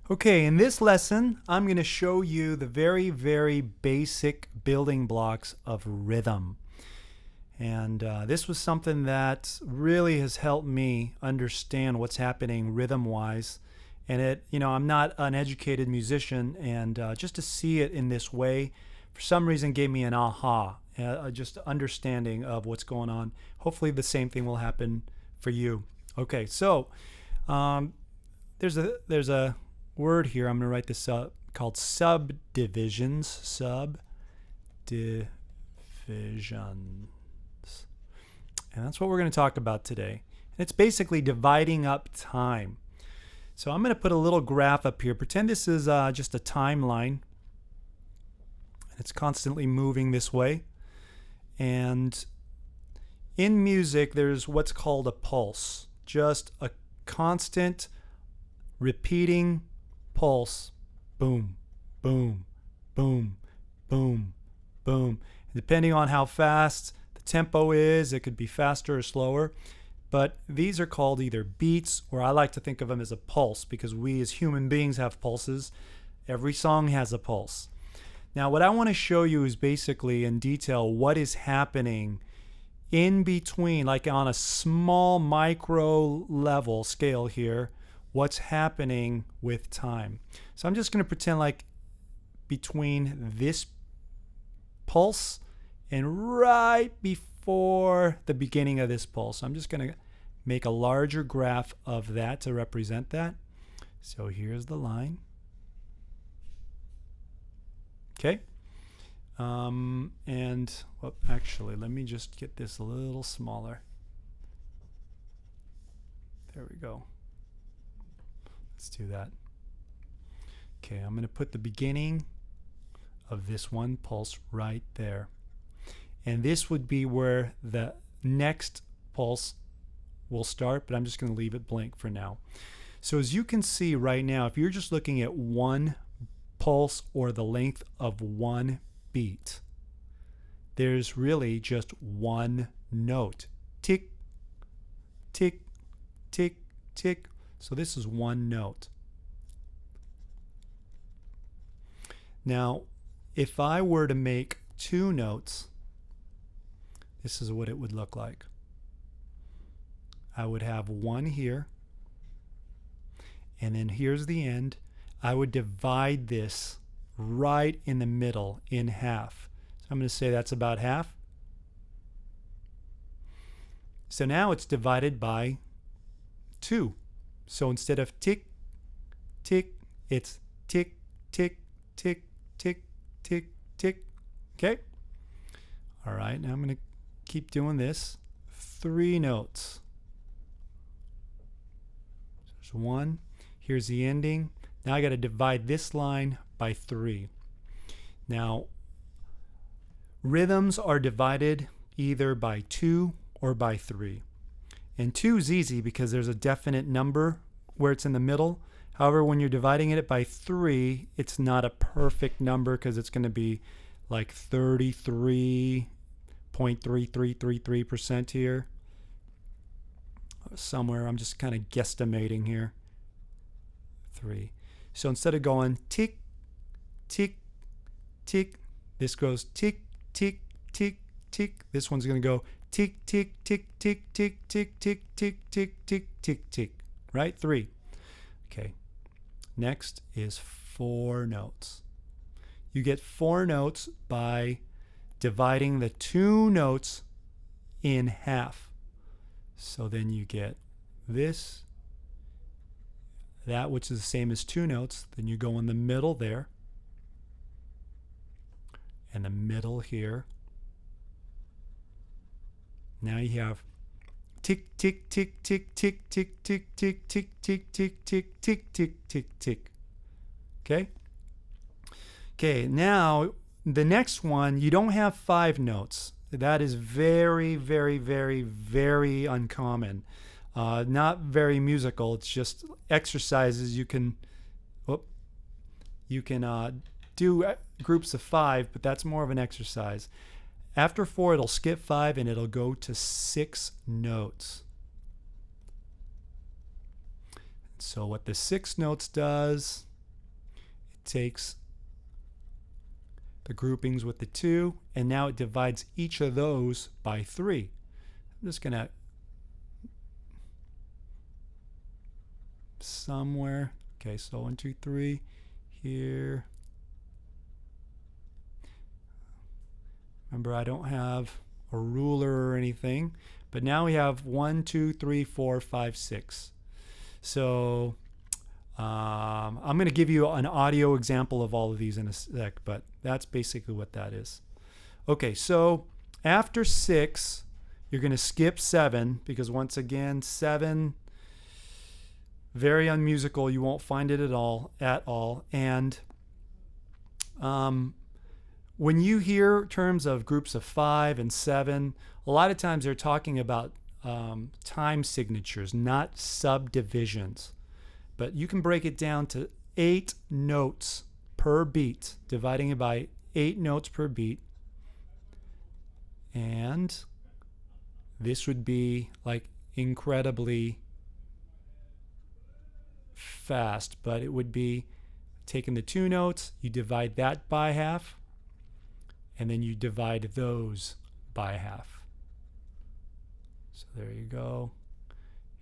Okay, in this lesson, I'm going to show you the very, very basic building blocks of rhythm. And this was something that really has helped me understand what's happening rhythm-wise. And I'm not an educated musician, and just to see it in this way, for some reason, gave me an aha, just understanding of what's going on. Hopefully, the same thing will happen for you. Okay, so um, there's a word here. I'm going to write this up called subdivisions. Subdivisions. And that's what we're going to talk about today. And it's basically dividing up time. So I'm going to put a little graph up here. Pretend this is just a timeline. It's constantly moving this way. And in music, there's what's called a pulse. Just a constant repeating pulse. Boom, boom, boom, boom, boom. Depending on how fast the tempo is, it could be faster or slower. But these are called either beats, or I like to think of them as a pulse, because we as human beings have pulses. Every song has a pulse. Now, what I want to show you is basically in detail what is happening in between, like on a small micro level scale here, what's happening with time. So I'm just going to pretend like between this pulse and right before the beginning of this pulse. I'm just going to make a larger graph of that to represent that. So here's the line. Okay. Actually, let me just get this a little smaller. There we go. Let's do that. Okay, I'm going to put the beginning of this one pulse right there. And this would be where the next pulse will start, but I'm just going to leave it blank for now. So as you can see right now, if you're just looking at one pulse or the length of one beat, there's really just one note. Tick, tick, tick, tick. So this is one note. Now, if I were to make two notes, this is what it would look like. I would have one here, and then here's the end. I would divide this right in the middle in half. So I'm going to say that's about half. So now it's divided by 2. So instead of tick, tick, it's tick, tick, tick, tick, tick, tick. Okay? All right, now I'm going to keep doing this. 3 notes. There's 1. Here's the ending. Now I got to divide this line by 3. Now, rhythms are divided either by 2 or by 3. And 2 is easy because there's a definite number where it's in the middle. However, when you're dividing it by 3, it's not a perfect number because it's going to be like 33.3333% here. Somewhere, I'm just kind of guesstimating here. 3. So instead of going tick, tick, tick, this goes tick, tick, tick, tick. This one's going to go tick, tick, tick, tick, tick, tick, tick, tick, tick, tick, tick, tick. Right? 3. Okay. Next is 4 notes. You get 4 notes by dividing the 2 notes in half. So then you get this, that, which is the same as 2 notes. Then you go in the middle there, and the middle here. Now you have tick, tick, tick, tick, tick, tick, tick, tick, tick, tick, tick, tick, tick, tick, tick, tick. Okay? Okay, now the next one, you don't have 5 notes. That is very, very, very, very uncommon. Not very musical. It's just exercises you can do groups of 5, but that's more of an exercise. After 4, it'll skip 5 and it'll go to 6 notes. So what the 6 notes does takes the groupings with the 2, and now it divides each of those by 3. I'm just going to somewhere. Okay, so 1, 2, 3 here. Remember, I don't have a ruler or anything, but now we have 1, 2, 3, 4, 5, 6. So I'm going to give you an audio example of all of these in a sec, but that's basically what that is. Okay, so after 6, you're going to skip 7, because once again, 7, very unmusical. You won't find it at all. And when you hear terms of groups of 5 and 7, a lot of times they're talking about time signatures, not subdivisions. But you can break it down to 8 notes per beat, dividing it by 8 notes per beat. And this would be like incredibly fast, but it would be taking the 2 notes, you divide that by half, and then you divide those by half. So there you go.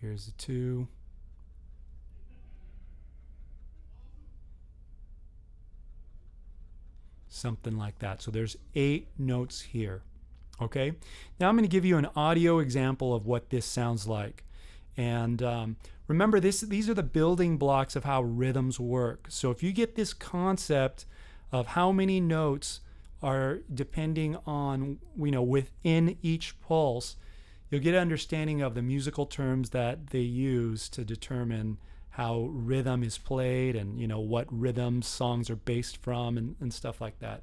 Here's the 2. Something like that. So there's 8 notes here. Okay. Now I'm going to give you an audio example of what this sounds like. And remember, these are the building blocks of how rhythms work. So if you get this concept of how many notes are depending on, within each pulse, you'll get an understanding of the musical terms that they use to determine how rhythm is played and what rhythms songs are based from and stuff like that.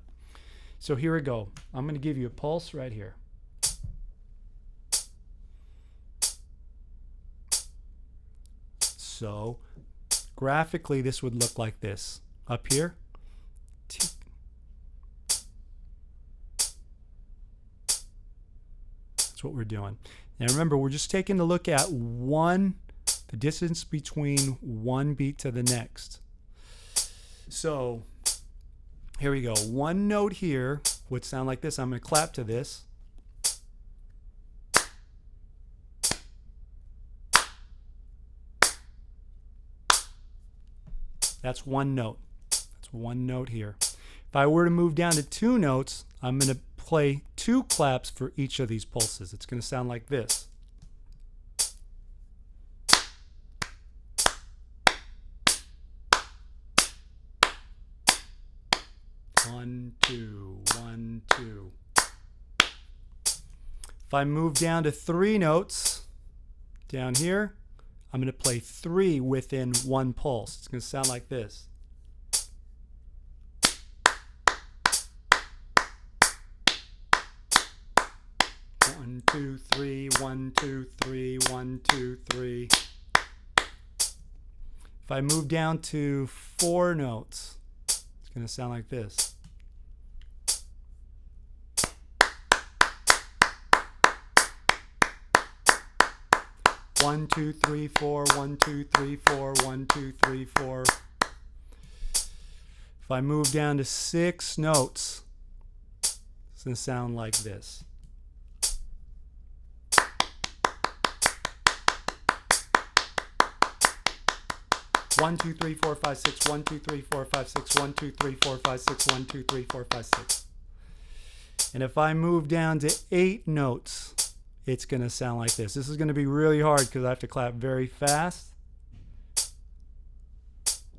So here we go. I'm going to give you a pulse right here. So graphically this would look like this. Up here, tick. That's what we're doing. Now remember, we're just taking a look at the distance between one beat to the next. So here we go. One note here would sound like this. I'm going to clap to this. That's one note. That's one note here. If I were to move down to 2 notes, I'm going to play 2 claps for each of these pulses. It's going to sound like this. 1, 2, 1, 2. If I move down to 3 notes down here, I'm going to play 3 within 1 pulse. It's going to sound like this. One, 2, 3, 1, 2, 3, 1, 2, 3. If I move down to 4 notes, it's going to sound like this. 1, 2, 3, 4, 1, 2, 3, 4, 1, 2, 3, 4. If I move down to 6 notes, it's going to sound like this. One, 2, 3, 4, 5, 6, 1, 2, 3, 4, 5, 6, 1, 2, 3, 4, 5, 6, 1, 2, 3, 4, 5, 6. And if I move down to 8 notes, it's going to sound like this. This is going to be really hard because I have to clap very fast.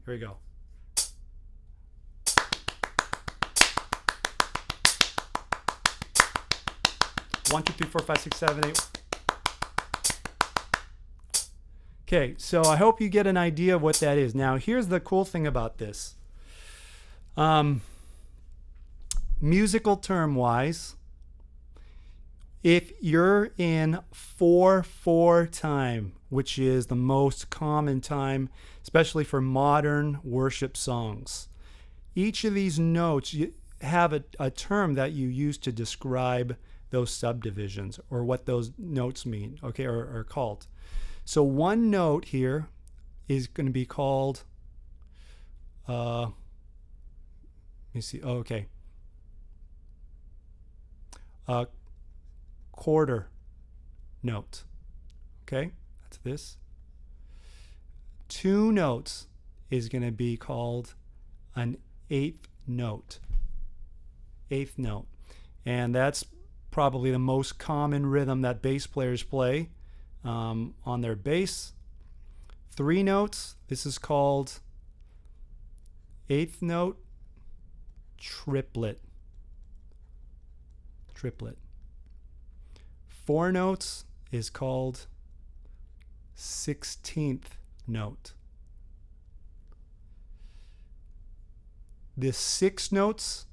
Here we go. One, 2, 3, 4, 5, 6, 7, 8. Okay, so I hope you get an idea of what that is. Now, here's the cool thing about this. Musical term-wise, if you're in 4/4 time, which is the most common time, especially for modern worship songs, each of these notes you have a term that you use to describe those subdivisions or what those notes mean, okay, or are called. So one note here is going to be called me see. Oh, okay. Quarter note. Okay, that's this. 2 notes is going to be called an eighth note. Eighth note. And that's probably the most common rhythm that bass players play on their bass. 3 notes, this is called eighth note triplet. Triplet. 4 notes is called 16th note. The 6 notes,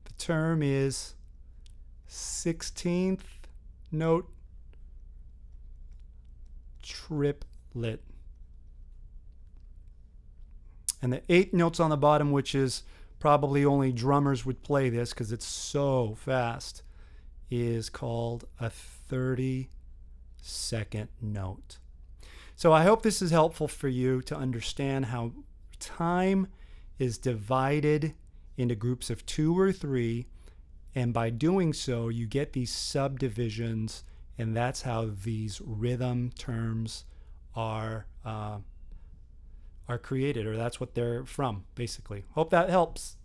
the term is 16th note triplet. And the 8 notes on the bottom, which is probably only drummers would play this because it's so fast, is called a 32nd note. So I hope this is helpful for you to understand how time is divided into groups of 2 or 3, and by doing so you get these subdivisions, and that's how these rhythm terms are created, or that's what they're from, basically. Hope that helps.